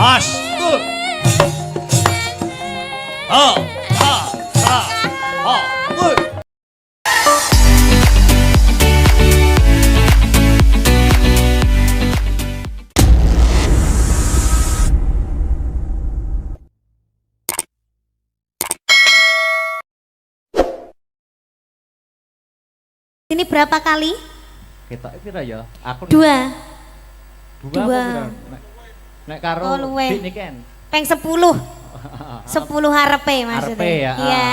Astu. Ha, ha, ha, ha. Ini berapa kali? Kita pira ya? Aku Dua. Dua. Nek karo Dik niken. Peng 10. 10 harepe maksudnya. Harepe ya. Iya.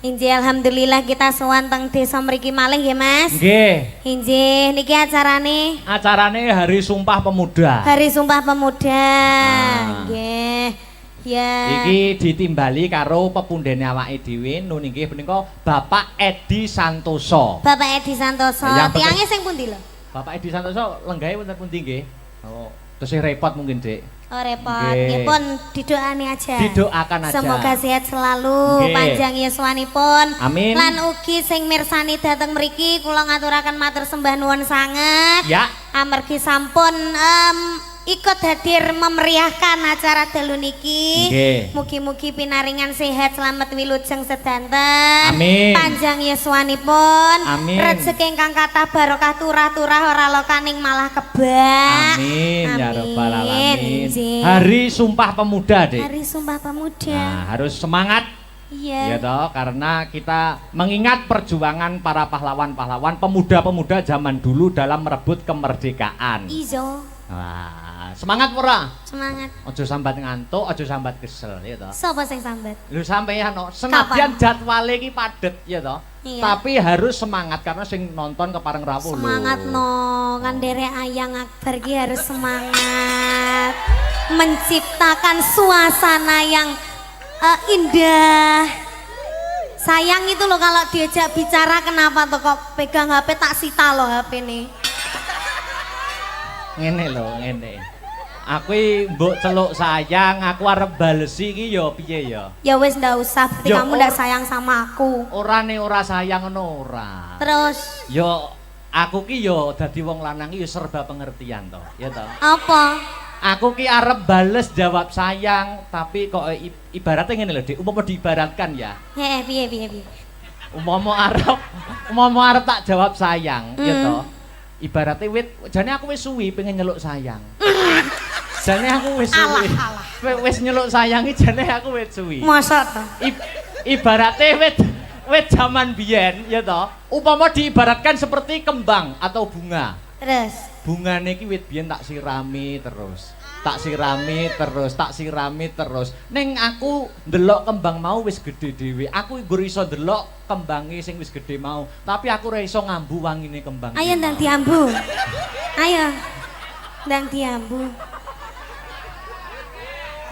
Injih alhamdulillah kita sowan teng desa mriki malih nggih Mas. Nggih. Injih niki acarane. Acarane Hari Sumpah Pemuda. Hari Sumpah Pemuda. Nggih. Ya. Iki ditimbali karo pepundhene awake dhewe nun inggih punika Bapak Edi Santoso. Bapak Edi Santoso. Tiange sing pundi lho? Bapak Edi Santoso lenggahe wonten pundi nggih? Oh, terus repot mungkin, Dik. Oh repot. Nggih pun didoani aja. Didoakan aja. Semoga sehat selalu, panjang yuswanipun. Amin. Lan ugi sing mirsani dateng mriki kula ngaturaken matur sembah nuwun sanget. Ya. Amargi sampun ikut hadir memeriahkan acara dalu niki. Mugi-mugi pinaringan sehat selamat wilujeng sedanten. Amin. Panjang yuswanipun. Amin. Rezeki ingkang kathah barokah turah-turah ora lokaning malah kebak. Amin. Ya rabbal alamin. Injih. Hari Sumpah Pemuda, Dik. Hari Sumpah Pemuda. Nah, harus semangat. Iya. Ya toh, karena kita mengingat perjuangan para pahlawan-pahlawan pemuda-pemuda zaman dulu dalam merebut kemerdekaan. Izo. Wah, semangat ora? Semangat. Ojo sambat ngantuk, ojo sambat kesel, ya toh. Sapa sing sambat? Lu sampeyan no, senadyan jadwale iki padet, ya toh. Iya. Tapi harus semangat karena sing nonton kepareng rawuh. Semangat no, ngandere Ayang Akbar ki harus semangat. Menciptakan suasana yang indah. Sayang itu loh kalau diajak bicara kenapa tuh kok pegang HP tak sita loh HP nih. Ngene lho, ngene. Aku mbok celuk sayang, aku arep balesi iki ya piye ya? Ya wes ndak usah, berarti kamu ndak sayang sama aku. Ora sayang ngono ora. Terus? Yo aku ki yo dadi wong lanang ki yo serba pengertian toh, ya toh. Apa? Aku ki arep bales jawab sayang, tapi kok ibaratnya ngene lho, Dik. Umpama diibaratkan ya. Piye. Umpama arep tak jawab sayang, ya toh. Ibaratnya jane aku wis suwi pengen nyeluk sayang. Jane aku wis suwi. Wis nyeluk sayang iki jane aku wis suwi. Masa to? Ibaratnya wit zaman biyen ya toh. Upama diibaratkan seperti kembang atau bunga. Terus Bungane iki wit biyen tak sirami terus. Tak sirami terus. Ning aku ndelok kembang mau wis gede dhewe. Aku nggo iso ndelok kembange sing wis gede mau, tapi aku ora iso ngambu wangine kembang. ayo ndang diambu. Ayo. Ndang diambu.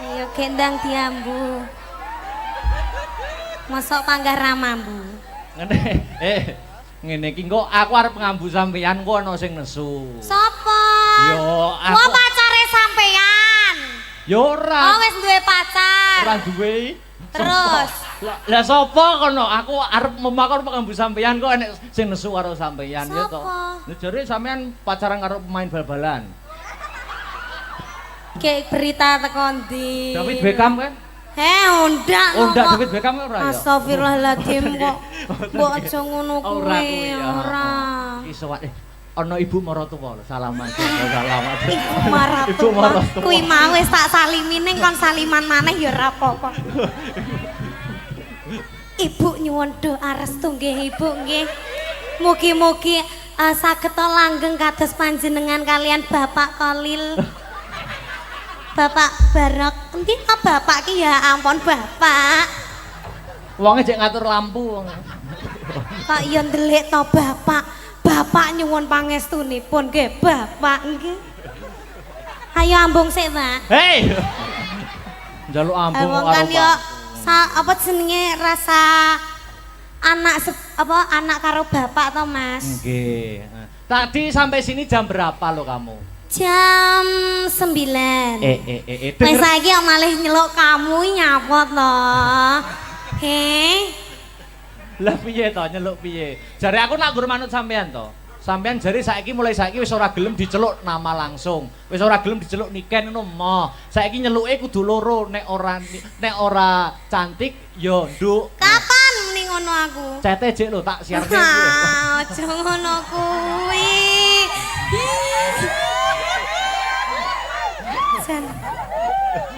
Ayo gendang diambu. Mosok panggah ramambu. Ngene. Ngene iki kok aku arep ngambu sampeyan kok ana sing nesu. Sopo? Yo, aku. Gua pacare sampean. Yo ora. Oh wis duwe pacar. Ora duwe. Terus Lah sapa kono? Aku arep memakon pengambu sampeyan kok enek sing nesu karo sampeyan ya to. Lha jare sampeyan pacaran karo pemain bal-balan. kayak berita teko ndi? David Beckham kan? Undak. Undak David Beckham ora ya? Astagfirullahaladzim kok. Mbok aja ngono Ora kuwi. kuwi ya. Ora. Iso wae. Ana ibu maratuwa lho, salaman. Salaman. Ibu maratuwa. Kuwi mau wis tak salimi ning kon saliman maneh ya ora apa-apa. Ibu nyuwun doa restu nggih Ibu nggih. Mugi-mugi saged langgeng kados panjenengan kalian Bapak Kolil. Bapak Barok, endi to bapak ki ya ampun bapak. Wonge jek ngatur lampu wong. Kok ya ndelik to bapak. Bapak nyuwun pangestunipun nggih bapak nggih. Ayo ambung sik, Pak. Hei. Njaluk ambung karo kan yo apa jenenge rasa anak karo bapak to, Mas? Nggih. Tadi sampai sini jam berapa lo kamu? Jam 9. Wes saiki kok malih nyeluk kamu nyapa to? Lah piye to nyeluk piye? Jare aku nak gur manut sampean to. Sampeyan jare mulai saiki wis ora gelem diceluk nama langsung. Wis ora gelem diceluk Niken ngono moh. Saiki nyeluke kudu loro, nek ora cantik ya nduk. Kapan muni ngono aku? Cete jek lho tak siarke. Aja ngono kuwi. Jan.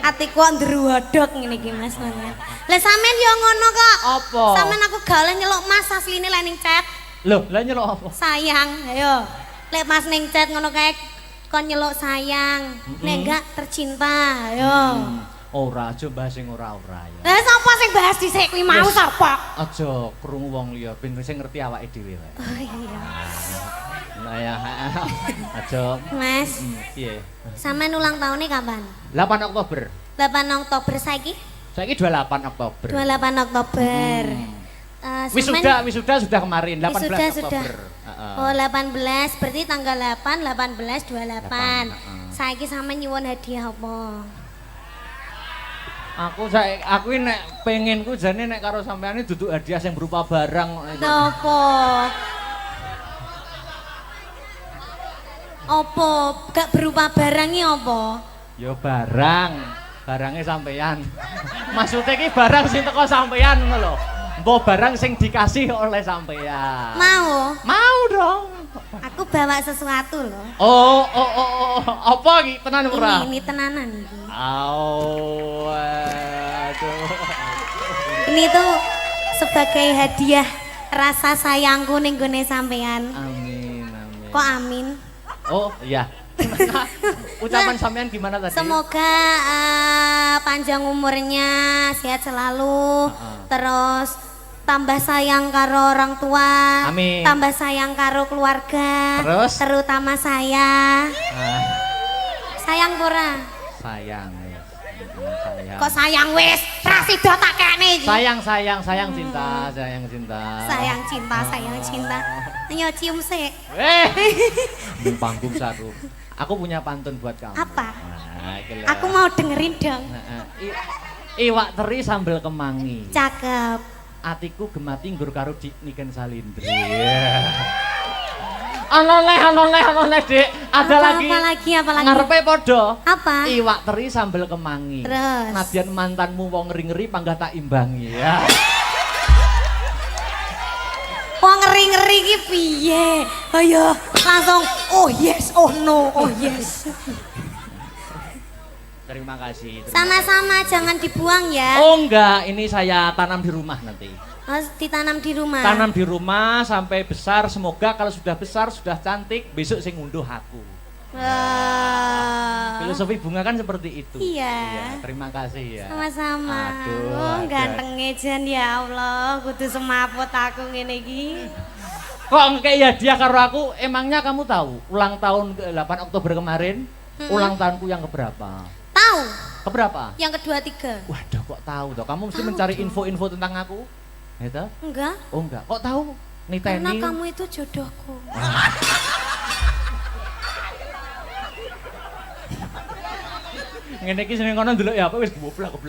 Atiku kok ndruwodok ngene iki Mas Mangan. Lah sampean yo ngono kok. Apa? Sampean aku gale nyeluk Mas asline lek ning chat. Loh, lah nyeluk apa? Sayang, ayo. Lek Mas ning chat ngono kae kon nyeluk sayang. Nek enggak tercinta, ayo. Ora aja bahas sing ora-ora ya. Lah sapa sing bahas dhisik kuwi mau sapa? Aja krungu wong liya ben sing ngerti awake dhewe wae. Oh iya. Lah ya, aja. Mas, Piye? sampean ulang tahunnya kapan? 8 Oktober. 8 Oktober saiki? Saiki 28 Oktober. 28 Oktober. Wisuda sudah kemarin 18 Wisuda Oktober. sudah. Oh 18 berarti tanggal 8 18 28. Saiki sampean nyuwun hadiah apa? Aku nek pengenku jane nek karo sampean iki duduk hadiah sing berupa barang. Apa? Apa? Gak berupa barangnya apa? Ya barang. Barangnya sampean. Maksudnya ki barang sing teko sampean ngono lho. Mbok barang sing dikasih oleh sampean. Mau? Mau dong. Aku bawa sesuatu loh. Oh. Apa iki tenan ora? Ini tenanan iki. Aduh. Ini tuh sebagai hadiah rasa sayangku ning gone sampean. Amin. Kok amin? Oh, iya. Ucapan sampean gimana tadi? Semoga panjang umurnya, sehat selalu, terus tambah sayang karo orang tua, Amin. tambah sayang karo keluarga, Terus? terutama saya. Sayang pura. Sayang. Kok sayang wis? Prasido tak kene iki. Sayang cinta. Sayang cinta, sayang cinta. Ayo cium sik. Di panggung satu. Aku punya pantun buat kamu. Apa? Nah, iki lho. Aku mau dengerin dong. Iwak teri sambel kemangi. Cakep. Atiku gemati nggur karo Niken Salindri. Anoleh, Dik. Ada lagi. Apa lagi? Ngarepe padha. Apa? Iwak teri sambel kemangi. Terus? Nadyan mantanmu wong ngeri-ngeri panggah tak imbangi. Ya. Wong ngeri-ngeri iki piye? Ayo langsung oh yes, oh no, oh yes. Terima kasih. Sama-sama jangan dibuang ya. Oh enggak, ini saya tanam di rumah nanti. Harus ditanam di rumah. Tanam di rumah sampai besar, semoga kalau sudah besar, sudah cantik, besok saya ngunduh aku. Filosofi bunga kan seperti itu. Iya. Terima kasih ya. Sama-sama. Aduh, Oh, ganteng jan ya Allah, kudu semaput aku ngene iki. Kok kayak hadiah karo aku, emangnya kamu tahu ulang tahun 8 Oktober kemarin, ulang tahunku yang keberapa? Tahu? Keberapa? Yang kedua tiga. Waduh, kok tahu toh? Kamu mesti Tahu mencari dong. info-info tentang aku. Gitu? Enggak, Oh enggak, kok tahu? karena Niteni. kamu itu jodohku. Ngene iki seneng kono ndelok ya apa wis goblok.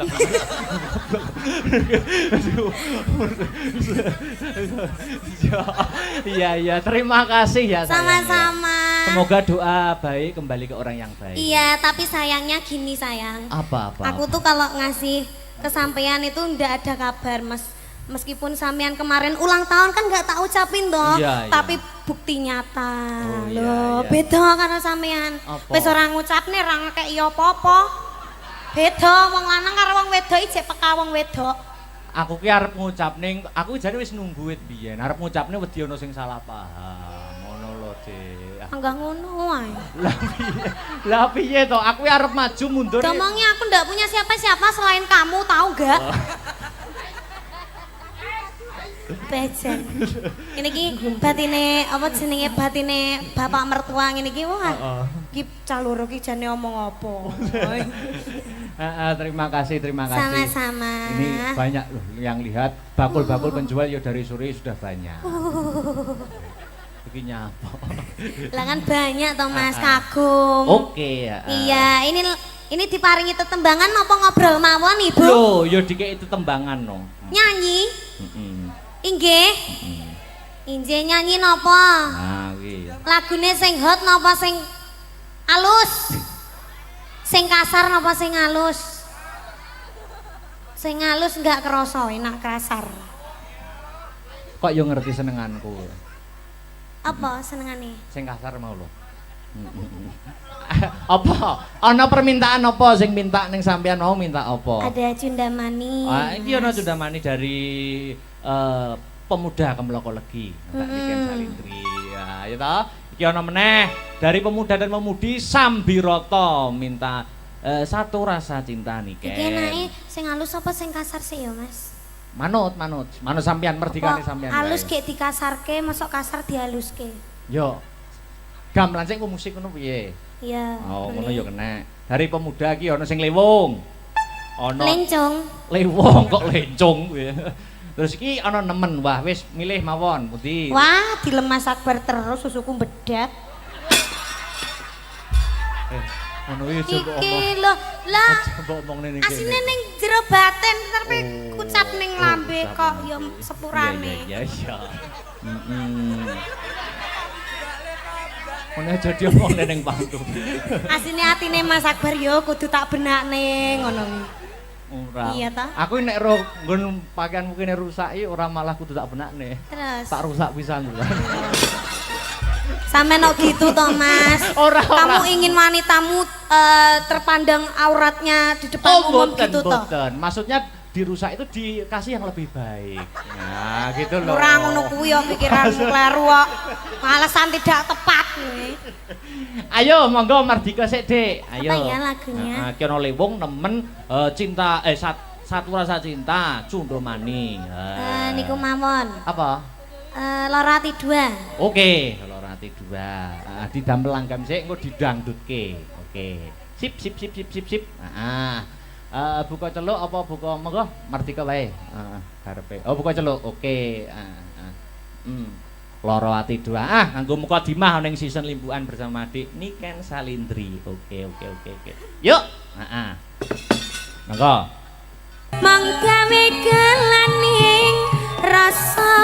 Iya, terima kasih ya sayang. Sama-sama. Semoga doa baik kembali ke orang yang baik. Iya, tapi sayangnya gini sayang. Apa? Aku tuh kalau ngasih kesampaian itu ndak ada kabar Mas. Meskipun sampean kemarin ulang tahun kan nggak tak ucapin toh, Iya, iya. tapi bukti nyata. Oh, iya, Loh, iya. beda karo sampean. Apa? Wis ora ngucapne ra ngekek ya apa-apa. Beda wong lanang karo wong wedok iki jek peka wong wedok. Aku ki arep ngucap ning, aku jane wis nunggu wit biyen. Arep ngucapne wedi ana sing salah paham. Ngono lho, Dik. Enggak ngono wae. Lah piye to? Aku ki arep maju mundur. Ngomongnya aku ndak punya siapa-siapa selain kamu, tahu gak? Bejen. Ini ki batine apa jenenge batine bapak mertua ngene iki wah. Ki caloro ki jane omong apa. Terima kasih. Sama-sama. Ini banyak loh yang lihat bakul-bakul penjual ya dari sore sudah banyak. Iki nyapa. Lah kan banyak toh Mas kagum. Oke ya. Iya, ini diparingi tetembangan apa ngobrol mawon Ibu? Loh, ya dikek itu tembangan no. Nyanyi? Heeh. Inggih. Inggih nyanyi napa? Nah, kuwi. Lagune sing hot napa sing alus? Sing kasar napa sing alus? Sing alus enggak kerasa enak kasar. Kok yo ngerti senenganku. Apa senengane? Sing kasar mau lho. Apa? Ana permintaan apa sing minta ning sampean mau minta apa? Ada cundamani. Ah, iki ana cundamani dari pemuda Kemloko Legi. Tak Niken Salindri. Ya toh. Iki ana meneh dari pemuda dan pemudi Sambiroto minta satu rasa cinta Niken. Iki enake sing halus apa sing kasar sih ya, Mas? Manut sampean merdikane sampean. Halus wae. gek dikasarke, masuk kasar dihaluske. Yo. Gamelan sing ku musik ngono piye? Iya. Oh, ngono yo kena. Dari pemuda iki ana sing lewung. Ana Lencong. lewung kok lencung kuwi. Terus iki ana nemen. Wah, wis milih mawon pundi. Wah, dilemas Akbar terus susuku bedak. Ngono iki coba Iki omong. lho, lah Coba omongne ning asine ning jero baten tapi Oh, kucap ning lambe kucap kok ning ya lambe. sepurane. Iya. Ngono aja diomongne ning panggung. Asine atine Mas Akbar yo kudu tak benakne ngono. Ora. Iya ta? Aku nek ro nggon pakaianmu kene rusak iki ora malah kudu tak benakne. Terus Tak rusak pisan lho. sampe nok gitu toh Mas. Ora. Kamu ingin wanitamu terpandang auratnya di depan umum gitu toh. Boten. Maksudnya dirusak itu dikasih yang lebih baik. Nah, gitu loh. Ora ngono kuwi yo pikiranmu kleru kok. Alasan tidak tepat kuwi. Ayo monggo Mardika sik, Dik. Ayo. Apa ya lagunya? Heeh, ki ana lewung nemen cinta satu rasa cinta Cundomani. Niku mawon. Apa? Lara ati 2. Oke, Lora Hati 2. Didamel langgam sik engko didangdutke. Oke. Sip. Heeh. Buka celuk apa buka monggo Mardika wae. Heeh, karepe. Oh, buka celuk. Oke. Loro Ati 2. Nganggo mukadimah ning season limbuan bersama Adik Niken Salindri. Oke. Yuk. Heeh. Monggo. Manggawe kelaning rasa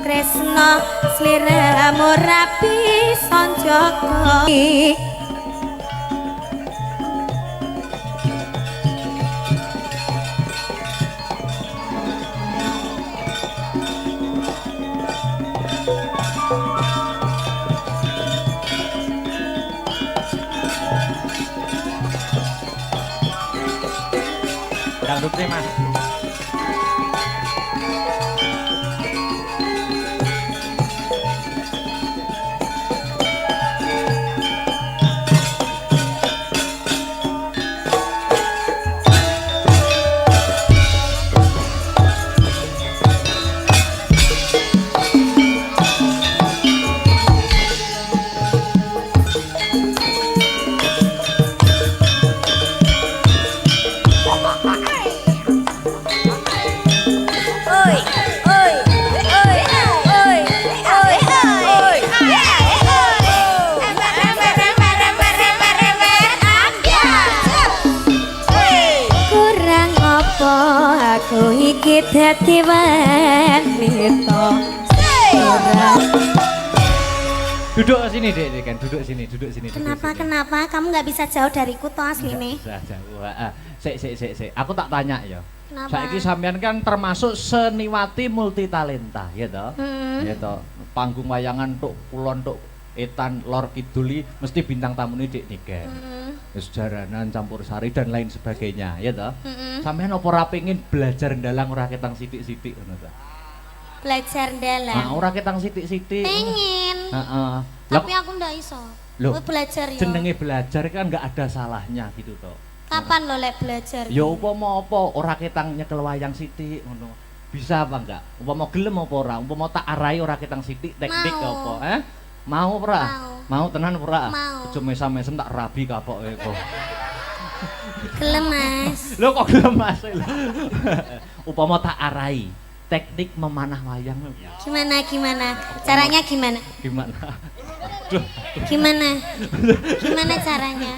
tresna sliramu rapi sanjaka. Dangdutnya Mas. Kurang apa aku iki dadi wanita. Duduk sini Dek, kan duduk sini. Kenapa? Kamu nggak bisa jauh dariku toh asline. Bisa jauh. Sik. Aku tak tanya ya. Kenapa? Saiki sampean kan termasuk seniwati multitalenta, ya toh? Ya toh. Panggung wayangan tuk kulon tuk etan lor kiduli mesti bintang tamune Dik Niken. Wis jaranan campur sari dan lain sebagainya, ya toh? Sampean apa ora pengin belajar ndalang ora ketang sithik-sithik ngono ta? Belajar dalang. Ora ketang sithik-sithik. Pengen. Heeh. Tapi aku ndak iso. Loh, Aku belajar ya. jenenge belajar kan nggak ada salahnya gitu toh. Kapan lo lek belajar? Ya upama apa ora ketang nyekel wayang sithik ngono. Bisa apa enggak? Upama gelem apa ora? Upama tak arahi ora ketang sithik teknik Mau. apa? Mau ora? Mau. Tenan ora? Mau. Aja mesam-mesem tak rabi kapoke kok. Gelem Mas. Lho kok gelem Mas? Upama tak arahi teknik memanah wayang. Gimana? Caranya gimana? Gimana? Gimana? Gimana caranya?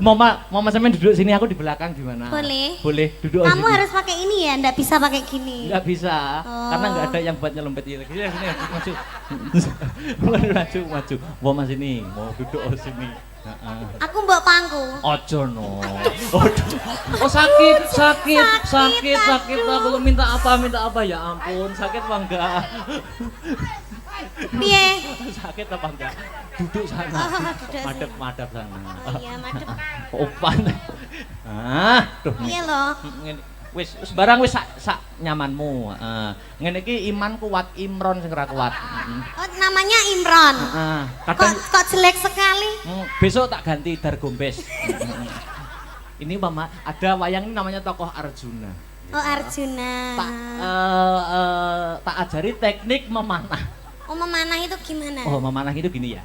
Mama sampean duduk sini, aku di belakang gimana? Boleh. Boleh, duduk Kamu sini. harus pakai ini ya, ndak bisa pakai gini. Nggak bisa, Oh. karena nggak ada yang buat nyelempet ini. Sini, maju. Maju. Mama sini, mau duduk sini. Aku mbok pangku. Ojo no. Oh sakit. Aku minta apa ya ampun, sakit apa enggak? Piye? Sakit apa enggak? Duduk sana. Oh, duduk Madep sana. Oh iya, madep. Opan. Duh. Iya loh. Ngene wis barang wis sak nyamanmu. Ngene iki iman kuat, Imron sing ora kuat. Oh, namanya Imron. Kadang Kok jelek sekali? besok tak ganti Dargombes. Ini Mama, ada wayang ini namanya tokoh Arjuna. Oh, Arjuna. Tak ajari teknik memanah. Oh, memanah itu gimana? Oh, memanah itu gini ya.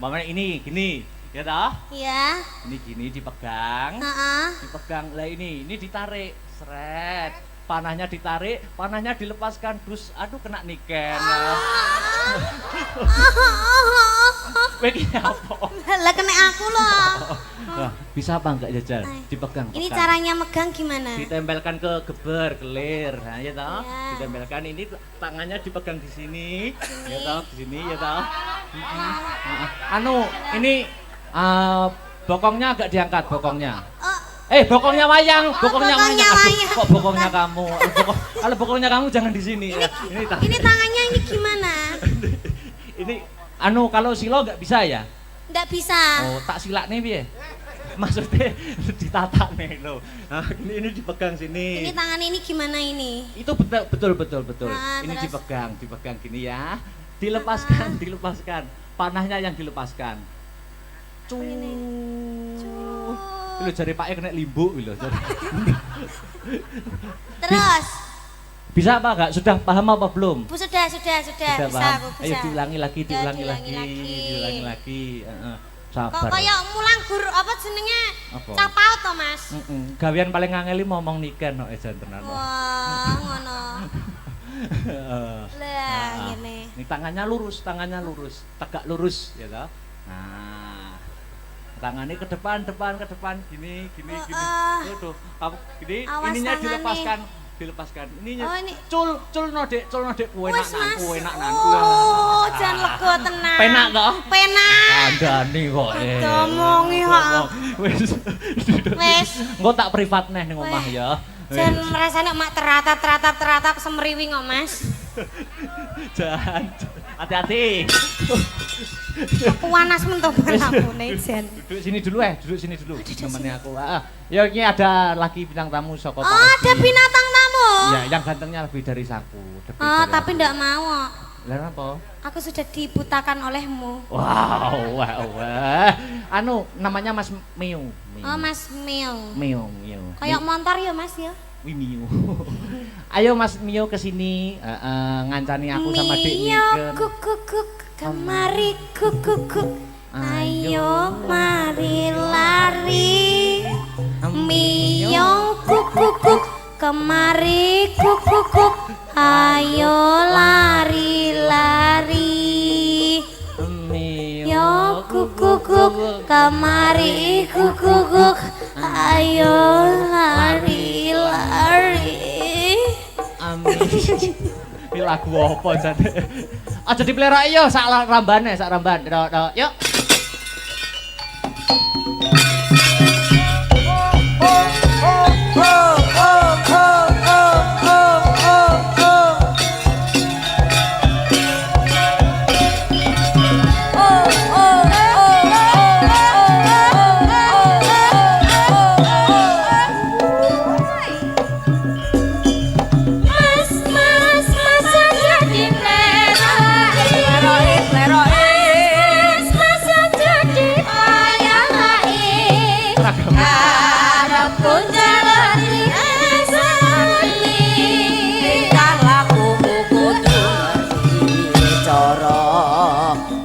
Memanah ini gini, ya toh? Iya. Ini gini dipegang. Heeh. Dipegang. Lah ini ditarik, seret. Panahnya ditarik, panahnya dilepaskan. Dus, aduh kena niken. Kowe iki apa? Lah kena aku loh. Nah, bisa apa enggak jajal? Dipegang. Ini pegang. caranya megang gimana? Ditempelkan ke geber, kelir, nah ya toh. Ya. Ditempelkan ini tangannya dipegang di sini, ya toh, di sini ya toh. Anu, ini bokongnya agak diangkat bokongnya. Bokongnya wayang, bokongnya bokongnya wayang. Aduh, wayang. kok bokongnya kamu? Kalau bokongnya kamu jangan di sini. Ini tangannya ini gimana? Ini anu kalau silo nggak bisa ya? Nggak bisa. Oh, tak silak nih piye? Maksudnya ditata nih lo. Nah, ini dipegang sini. Ini tangan ini gimana ini? Itu betul. Nah, Ini terus? dipegang gini ya. Dilepaskan. Panahnya yang dilepaskan. Ini. Lho jare Pak kena limbuk lho. Terus? Bisa apa enggak? Sudah paham apa belum? Bu, sudah, bisa paham? aku bisa. Ayo diulangi lagi. Ya, diulangi lagi. Sabar. Kok kayak mulang guru apa jenenge? Apa? Capau to, Mas? Gawean paling ngangeli ngomong niken kok jan tenan. Wah, ngono. Lah, ngene. Ini tangannya lurus, tegak lurus ya toh. Nah. Tangannya ke depan, gini. Tuh, kamu gini, Awas ininya tangannya. dilepaskan. Ininya Oh, ini. cul nodek kuwe Wes, nak Mas. kuwe nak nan. Oh, jan lega tenan. Penak toh? Penak. Kandhani kok. Domongi kok. Wes. Engko tak privat neh ning omah ya. Jan merasane mak teratap semriwi kok, Mas. Jan, hati-hati. Panas mentok lakune jan. Duduk sini dulu. Temennya aku. Ya ini ada lagi bintang tamu saka Oh, ada binatang tamu. Ya, yang gantengnya lebih dari aku. Oh, tapi ndak mau. Lah apa? Aku sudah dibutakan olehmu. Wow. Anu namanya Mas Miu. Oh, Mas Mil. Miu. Kayak motor ya, Mas ya? Miu. Ayo Mas Miu ke sini ngancani aku sama Dik Mio Niken. kukuk kemari kukuk. Ayo mari lari. Mio kukuk kemari kukuk. Ayo lari. Yo kukuk kemari kukuk. Ayo lari. Amin. Ini lagu apa jane? Aja dipleroki yo sak rambane. Yuk.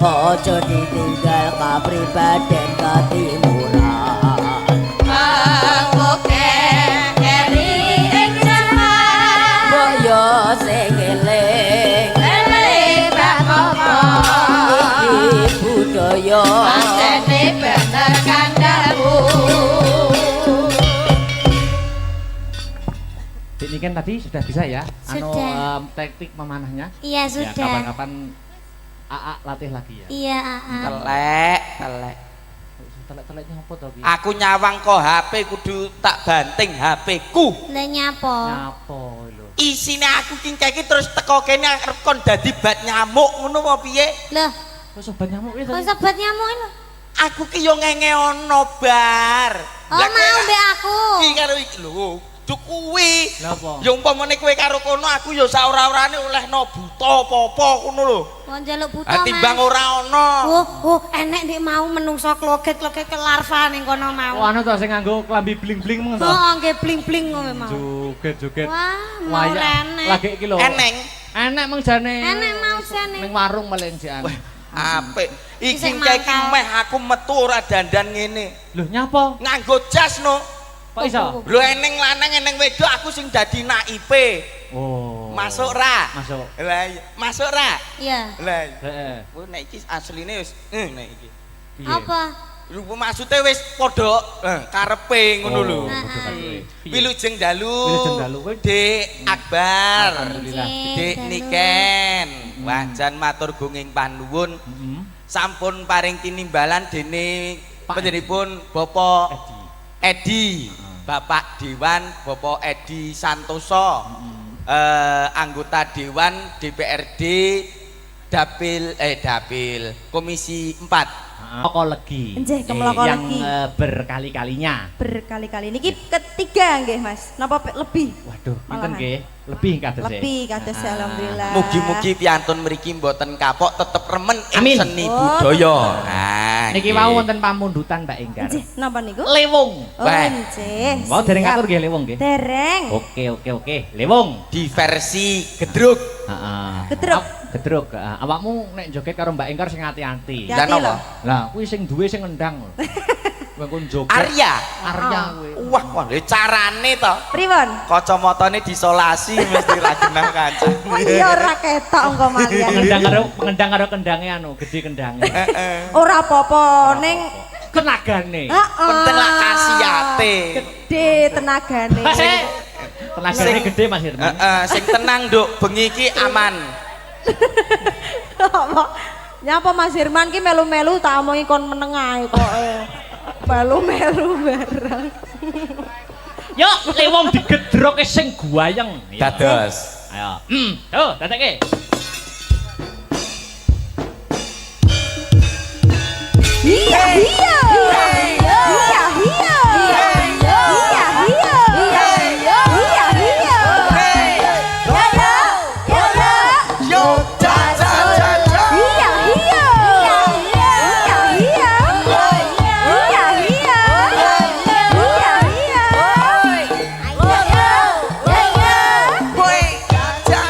Ojo ditinggal kapribaden katimuran. Aku keri ing jaman. Boyo sing eling bak apa. Pancene bener kandhamu. Ini kan tadi sudah bisa ya? Sudah. Teknik memanahnya. Iya Ya, sudah. kapan-kapan AA latih lagi ya. Iya AA. Telek. Telek-teleknya apa to, Ki? Aku nyawang kok HP kudu tak banting HP-ku. Lah nyapa? Nyapa lho. Isine aku kingkeki terus teko kene arep kon dadi bat nyamuk ngono apa piye? Lah, Kok sobat nyamuk iki kok tadi? sobat nyamuk lho. Aku ki yo ngengeono bar. Oh mau mbek aku. Ki karo iki lho, duk kuwi. Lah apa? Ya umpamane kowe karo kono aku ya saora-orane olehno buta apa-apa ngono lho. Wong njaluk buta Ah timbang Mas. ora ono. Enek ndek mau menungso kloget-kloget ke larva ning kono Oh mau. anu to sing nganggo klambi bling-bling meng to. Heeh, nggih bling-bling ngono mau. Joget-joget. Wah, mau renek. Lagi iki lho. Eneng. Enek meng jane. Enek mau jane. Ning warung maling jan. Apik. Iki Isih kiki mangkal. meh aku metu ora dandan ngene. Lho nyapa? Nganggo jas no. Kok iso? Lho eneng lanang eneng wedok aku sing dadi naipe. Oh. Masuk ra? Masuk. Lah iya. Masuk ra? Iya. Lah. Heeh. Oh nek iki asline wis nek iki. Piye? Apa? Lho maksude wis padha karepe ngono lho. Oh, padha karepe. Piye? Wilujeng dalu. Wilujeng dalu kowe. Dik Akbar. Alhamdulillah. Dik Dalu. Niken. Wajan matur gunging panuwun. Heeh. Sampun paring tinimbalan dene Pak panjenenganipun Bapak Edi. Edi. Bapak Dewan Bapak Edi Santoso. Anggota Dewan DPRD Dapil Komisi 4. Kok legi. Nggih, kemloko yang legi. berkali-kalinya. Berkali-kali niki ketiga nggih Mas. Napa lebih? Waduh, pinten Malahan. nggih? Lebih kados e. Lebih kados alhamdulillah. Mugi-mugi piantun mriki mboten kapok tetep remen ing Amin. seni Oh. budaya. Nah, Niki nggih. wau wonten pamundutan Mbak Enggar. Nggih, napa niku? Lewung. Oh, Wah. nggih. Mau dereng siap. atur nggih lewung nggih. Dereng. Oke. Lewung. Di versi gedruk. Heeh. Gedruk. Gedruk. Heeh. Awakmu nek joget karo Mbak Enggar sing ati-ati. Ya. Lah Hati-hati napa? lho. Lah, kuwi sing duwe sing ngendang lho. Kowe joget. Arya. Arya kuwi. Wah, carane to. Pripun? Kacamatane disolasi mesti ra genah kancane. Oh iya ora ketok engko malian. Pengendang karo kendange anu, gede kendange. Ora apa-apa ning Tenagane. heeh. Penting lah kasiate. Gede tenagane. Tenagane gede Mas Herman. Sing tenang, Nduk. Bengi iki aman. Apa? Nyapa Mas Herman ki melu-melu tak omongi kon meneng ae kok. Melu-melu bareng. Yo, lewung digedroke sing guayeng. Ya. Dados. Ayo. Tuh, dadekke. Iya iya. Iya iya. Iya iya. Iya iya. Iya iya. Yo, ja. Iya iya. Iya iya. Iya iya. Iya iya. Woi, ja.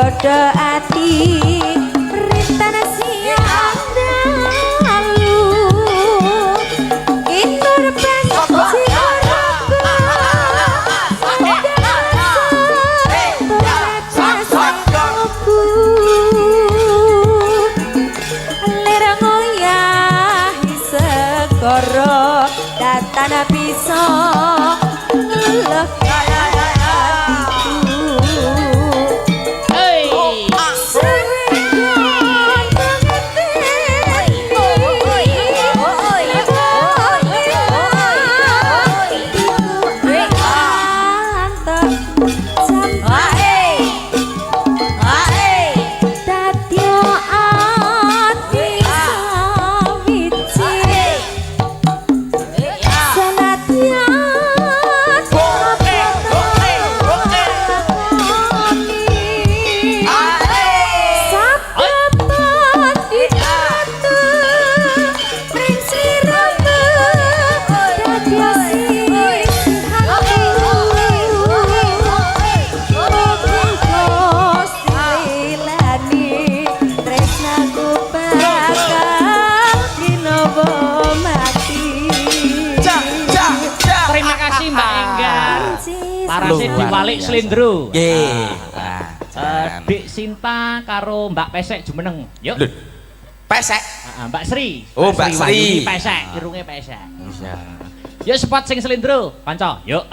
dodo ati rintan siang dalu inur benci datana bisa Parasé diwalik slendro. Nggih. Dik Sinta karo Mbak Pesek jumeneng. Yuk. Pesek. Mbak Sri. Oh, Mbak Sri. Wahyuni Pesek, irunge Pesek. Iya. Yuk spot sing slendro, kanca. Yuk,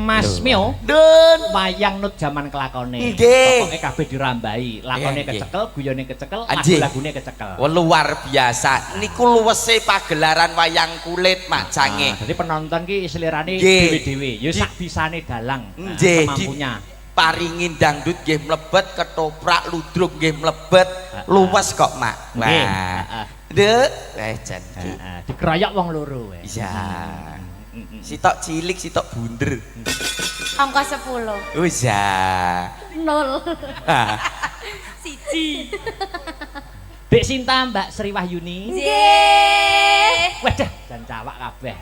Mas Mio, wayang nut jaman kelakone. Pokoke kabeh dirambahi, lakone kecekel, guyone kecekel, lagu-lagune kecekel. Oh, luar biasa. Niku luwese pagelaran wayang kulit Mak Jange. Jadi penonton ki selirane dhewe-dhewe, ya sak bisane dalang. Semampunya. Paringin dangdut nggih mlebet, ketoprak ludruk nggih mlebet. Luwes kok, Mak. Wah. Nduk, jan. Dikeroyok wong loro. Iya. Sitok cilik, sitok bunder. Angka 10. Wis ya. 0 1. Dek Sinta Mbak Sri Wahyuni. Nggih. Waduh, jan cawak kabeh.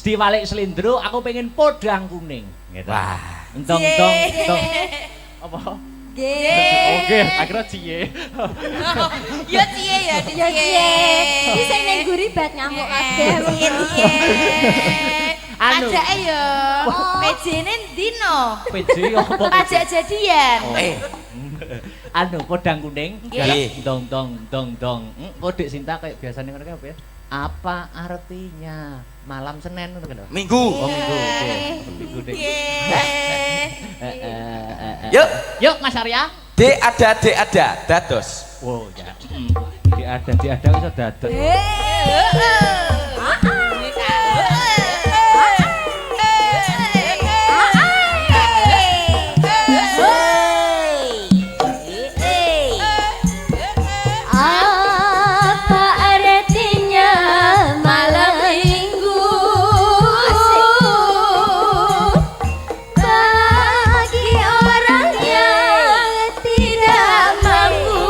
Diwalik slendro aku pengen podang kuning. Gitu. Wah. Entong. Apa? nggih Oke, akhirnya cie. Ya cie ya, cie. iki sing ning guri bat nyamuk kabeh Cie. Anu. Pajake ya. Pejene ndino. PJ apa? Pajak jadian. Anu podang kuning. Nggih. Dong. Kok Dek Sinta kayak biasanya ngono apa ya? Apa artinya malam Senin ngono kan? Minggu. Oh, Minggu Dek. Yuk Mas Arya. Dek ada, dados. Wow, ya. Di ada iso dados. apa artinya malam minggu bagi orang yang tidak mampu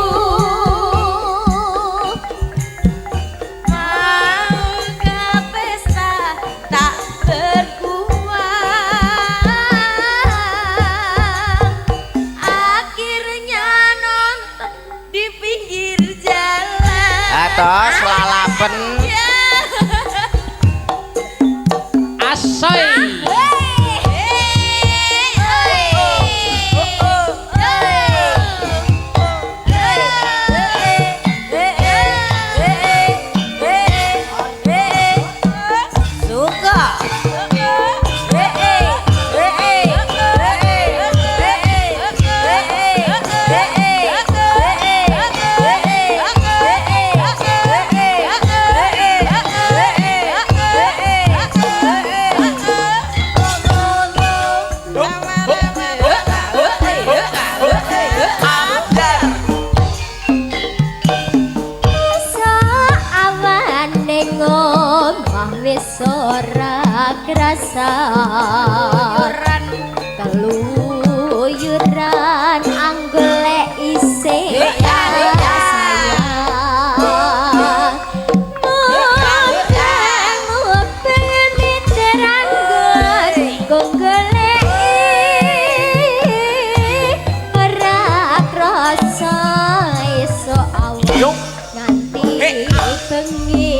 goleki ora krasa iso awak nganti bengi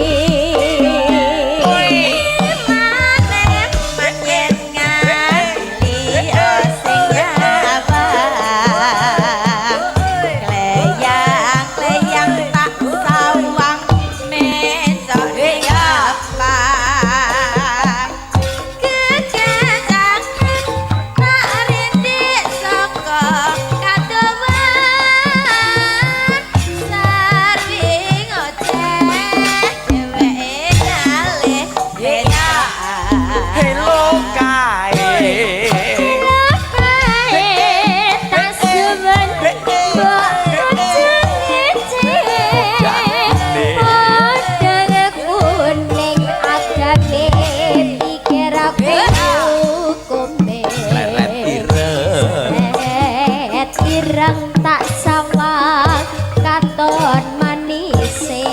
tak sawang katon manise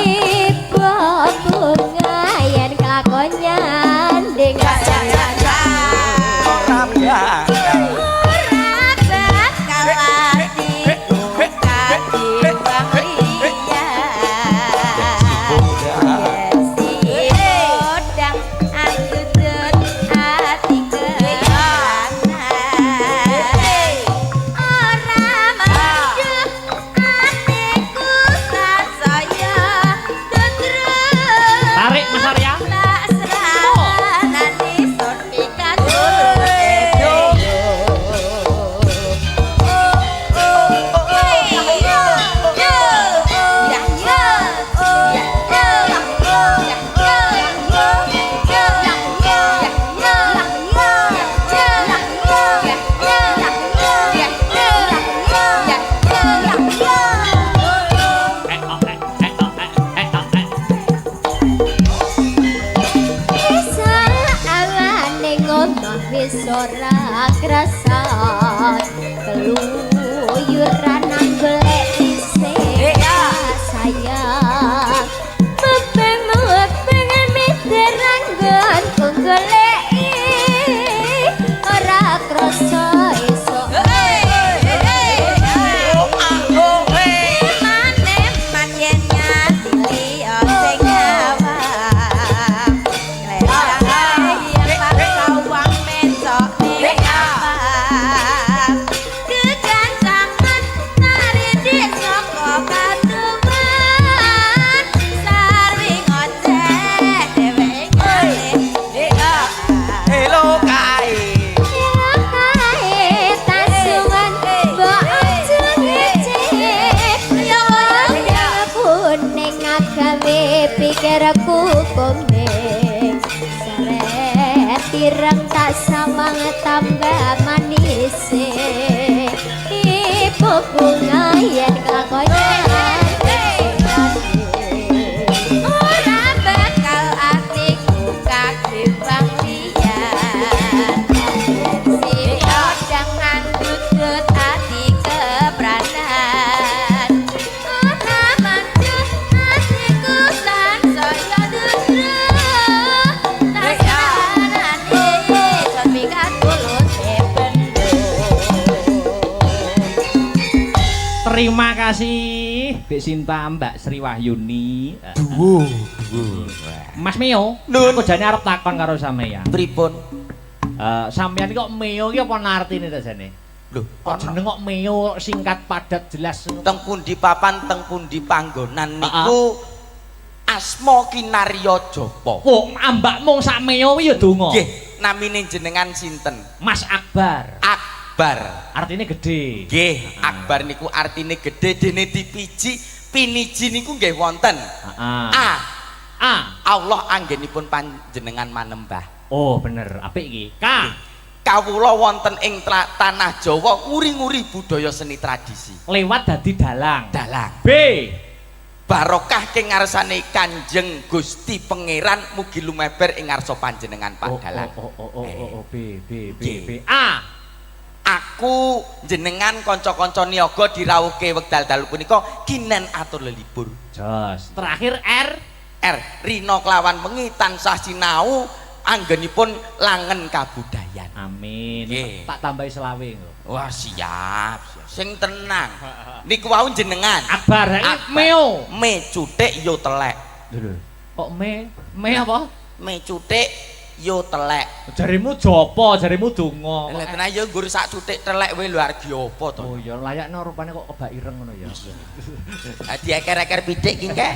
Ibu bunga yen kakon nyanding ora bakal ora krasan keluyuran nang golek isih sayang mepeng miterang nggon goleki ora krasa iso pikirku komeng seret tirang tak sawang tambah manis ibu bunga yen kakoyan ora bakal atiku kagebang liyan si odang ngandut ati kebranan ora manjur atiku sansaya Terima kasih Mbak Sinta, Mbak Sri Wahyuni. Mas Mio, Nun. aku jane arep takon karo sampeyan. pripun Sampeyan kok Mio ki apa artine ta jane? lho Kok jeneng kok Mio singkat padat jelas. teng pundi papan teng pundi panggonan niku asma kinarya japa Kok ambak mung sak Mio kuwi ya donga. nggih namine jenengan sinten Mas Akbar. Akbar Artine gede. nggih Akbar niku artine gede dene dipiji piniji niku nggih wonten Heeh. Allah anggenipun panjenengan manembah Oh bener, apik iki. kawula wonten ing tanah Jawa nguri-nguri budaya seni tradisi Lewat dadi dalang. dalang B. barokah king ngarsane Kanjeng Gusti Pangeran mugi lumeber ing ngarsa panjenengan Pak Dalang. B. Aku jenengan kanca-kanca niaga dirawuhke wekdal dalu punika kinen atur lelibur. Jos. Terakhir R. Rina kelawan wengi tansah sinau anggenipun langen kabudayan. Amin. Nggih. Tak tambahi selawe lho. Wah siap, sing tenang. Niku wau jenengan. Akbar, meo. Me cutik yo telek. Lho. Kok me apa? Me cutik yo telek. Jarimu jopo, jarimu donga. Lah tenan yo nggur sak cutik telek wae lho arep apa to. Oh ya layakno rupane kok kebak ireng ngono ya. Dieker-eker pitik ki kek.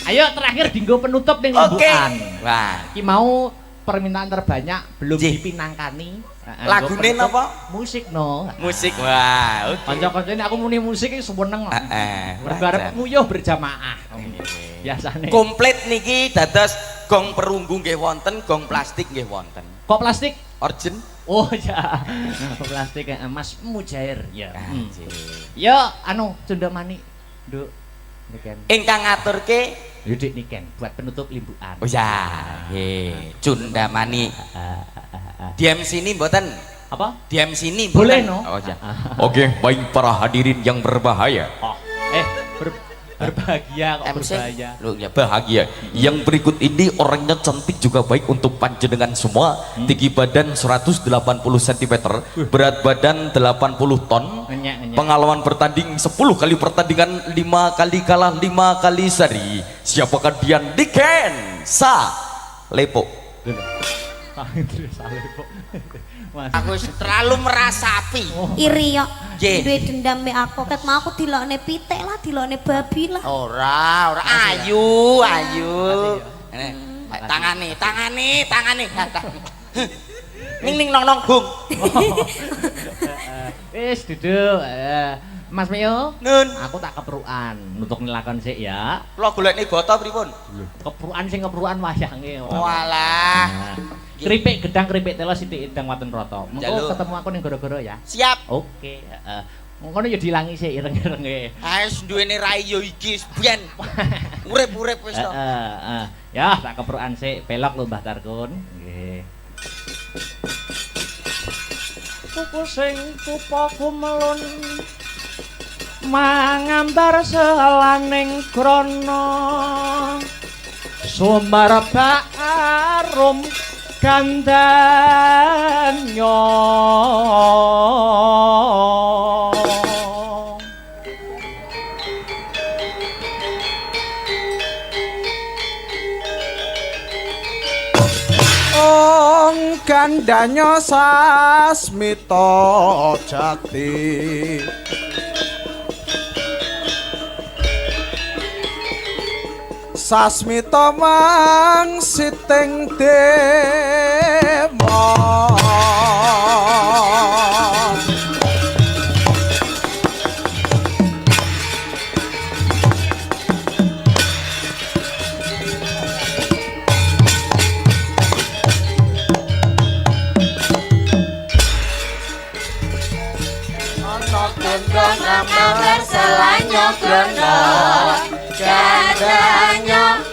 Ayo terakhir dinggo penutup ning lembukan. Wah, Iki mau permintaan terbanyak belum Jih. dipinangkani. Lagune napa? Musik no. Musik. Wah, oke. Kanca-kancane aku muni musik iki seneng. Heeh. Berbareng nguyuh berjamaah. Biasane. Komplit niki dados gong perunggu nggih wonten, gong plastik nggih wonten. Kok plastik? Origin. Oh ya. Plastik Mas Mujair ya. Hmm. Yo anu Cundamani. Nduk. Niken. Ingkang ngaturke Yudik Niken buat penutup limbukan. oh ya, nggih, Cundamani. Diam sini mboten? Apa? Diam sini Boleh mboten? no. Oh ya. Oke, baik para hadirin yang berbahaya. Oh, berbahagia kok MC. berbahaya. Loh, ya Bahagia. Yang berikut ini orangnya cantik juga baik untuk panjenengan semua. Tinggi badan 180 cm, berat badan 80 ton. Ngenyek. Pengalaman bertanding 10 kali pertandingan, 5 kali kalah, 5 kali seri. Siapakah dia? Niken Sa Lepo. Mas. aku terlalu merasapi. Iri yo. Nggih. Duwe dendam mek aku ket mau aku dilokne pitik lah, dilokne babi lah. Ora ayu. Tangane. Ning nong bung. Wis duduk. Mas Mio, Nun, aku tak keperuan untuk ngelakon sik ya. kula golekne bata pripun? Keperuan sing keperuan wayange. Walah. Keripik gedang keripik telo sithik indang waten rata. Mengko Jaluk. ketemu aku ning gara-gara ya. Siap. Oke, heeh. Ngono ya dilangi sik ireng-irenge. Wis duwene rai yo iki biyen. Urip-urip wis to. Heeh. Ya, tak keperuan sik pelok lho Mbah Tarkun. Nggih. Tuku sing tupaku melun mangambar selaning krana sumber barum gandanya Gandanya sasmita jati sasmita mang siting demo Nama berselanjut grono, jadanya